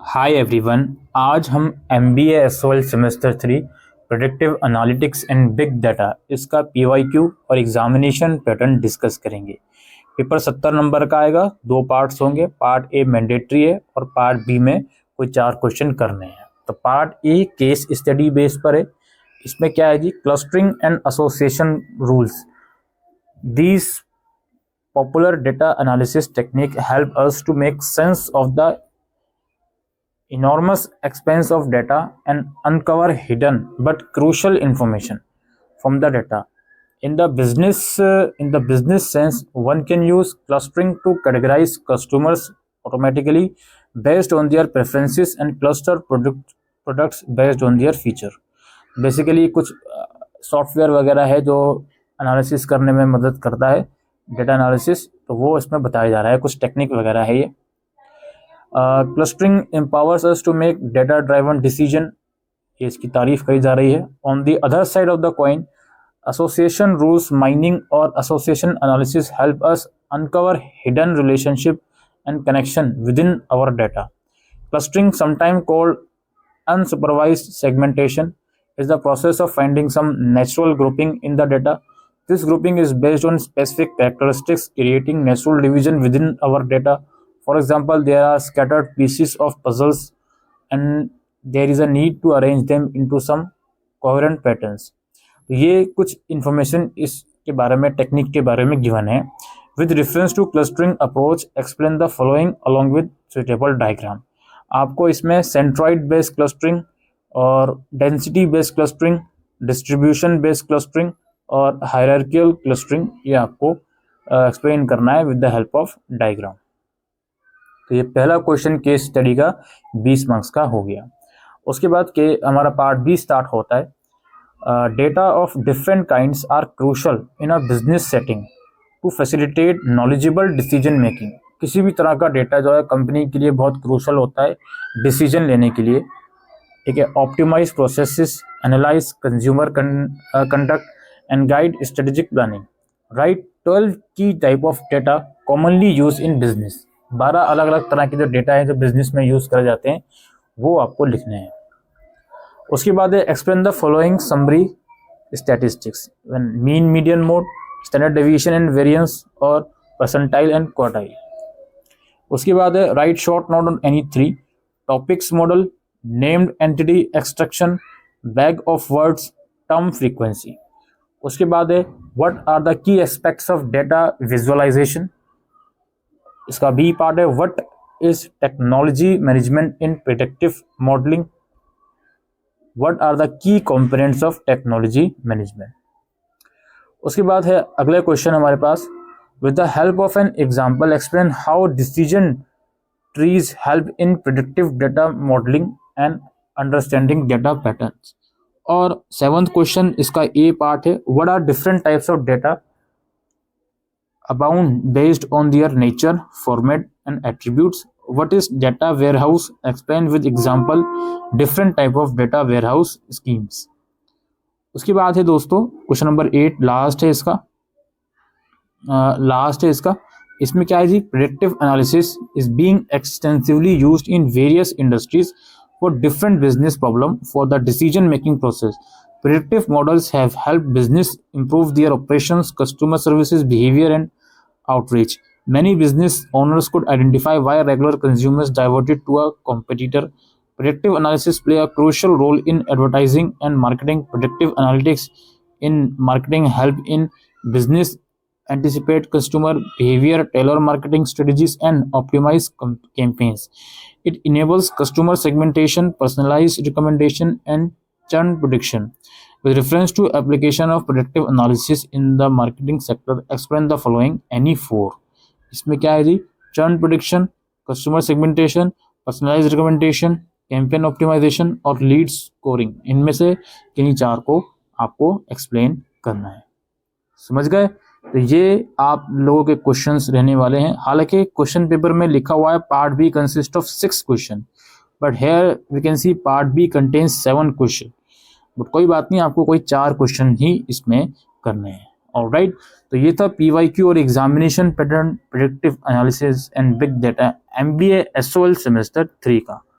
Hi everyone. आज हम MBA SOL semester 3 predictive analytics and big data इसका PYQ और एग्जामिनेशन पैटर्न डिस्कस करेंगे। पेपर 70 नंबर का आएगा। 2 पार्ट्स होंगे। पार्ट ए मैंडेटरी है और पार्ट बी में कोई 4 क्वेश्चन करने हैं। तो part A case study base पर है। इसमें क्या है जी, clustering and association rules. These popular data analysis technique help us to make sense of the enormous expanse of data and uncover hidden but crucial information from the data. In the business sense, one can use clustering to categorize customers automatically based on their preferences and cluster products based on their feature. Basically कुछ software वगैरह है जो analysis करने में मदद करता है, data analysis, तो वो इसमें बताया जा रहा है। कुछ टेक्निक वगैरह है ये। Clustering empowers us to make data driven decision, ये इसकी तारीफ करी जा रही है। On the other side of the coin, association rules mining और association analysis help us uncover hidden relationship and connection within our data. Clustering, sometime called unsupervised segmentation, is the process of finding some natural grouping in the data. This grouping is based on specific characteristics, creating natural division within our data. For example, there are scattered pieces of puzzles and there is a need to arrange them into some coherent patterns. ये कुछ information इसके बारे में, technique के बारे में given है। With reference to clustering approach, explain the following along with suitable diagram. आपको इसमें सेंट्रॉइड बेस्ड क्लस्टरिंग और density based clustering, distribution based clustering और हायरार्किकल क्लस्टरिंग, ये आपको एक्सप्लेन करना है with the help of diagram. तो ये पहला क्वेश्चन केस स्टडी का 20 मार्क्स का हो गया। उसके बाद के हमारा पार्ट बी स्टार्ट होता है। Data of different kinds are crucial in a business setting to facilitate knowledgeable decision making. किसी भी तरह का डेटा जो है कंपनी के लिए बहुत क्रूशल होता है डिसीजन लेने के लिए। ठीक है, optimise processes, analyse consumer conduct and guide strategic planning. Right 12 की type of data commonly use in business. 12 अलग अलग तरह के जो डेटा है जो बिजनेस में यूज करे जाते हैं वो आपको लिखने हैं। उसके बाद है explain the following summary statistics when mean, median mode, standard deviation and variance और परसेंटाइल एंड क्वार्टाइल। उसके बाद है write short note on any 3 topics model, named entity extraction, bag of words, term frequency. उसके बाद है what are the key aspects of data visualisation. इसका B part है what is technology management in predictive modelling. What are the key components of technology management. उसके बाद है अगला question हमारे पास, with the help of an example explain how decision trees help in predictive data modeling and understanding data patterns। और 7th question इसका ए part है what are different types of data abound based on their nature, format and attributes। what is data warehouse, explain with example different type of data warehouse schemes। उसके बाद है दोस्तों question number 8, last है इसका। इसमें क्या है जी, predictive analysis is being extensively used in various industries for different business problem for the decision making process. Predictive models have helped business improve their operations, customer services, behavior and outreach. Many business owners could identify why regular consumers diverted to a competitor. Predictive analysis play a crucial role in advertising and marketing. Predictive analytics in marketing help in business anticipate consumer behavior, tailor marketing strategies and optimize campaigns. It enables customer segmentation, personalized recommendation and churn prediction. With reference to application of predictive analysis in the marketing sector, explain the following any 4। इसमें क्या है जी, churn prediction, customer segmentation, personalized recommendation, campaign optimization और lead scoring। इनमें से किन्हीं 4 को आपको explain करना है। समझ गए? तो ये आप लोगों के क्वेश्चंस रहने वाले हैं। हालांकि क्वेश्चन पेपर में लिखा हुआ है part B consist of 6 question, but here we can see part B contains 7 question. But कोई बात नहीं, आपको कोई 4 क्वेश्चन ही इसमें करने हैं। ऑलराइट, तो ये था PYQ और examination pattern predictive analysis and big data MBA SOL semester 3 का।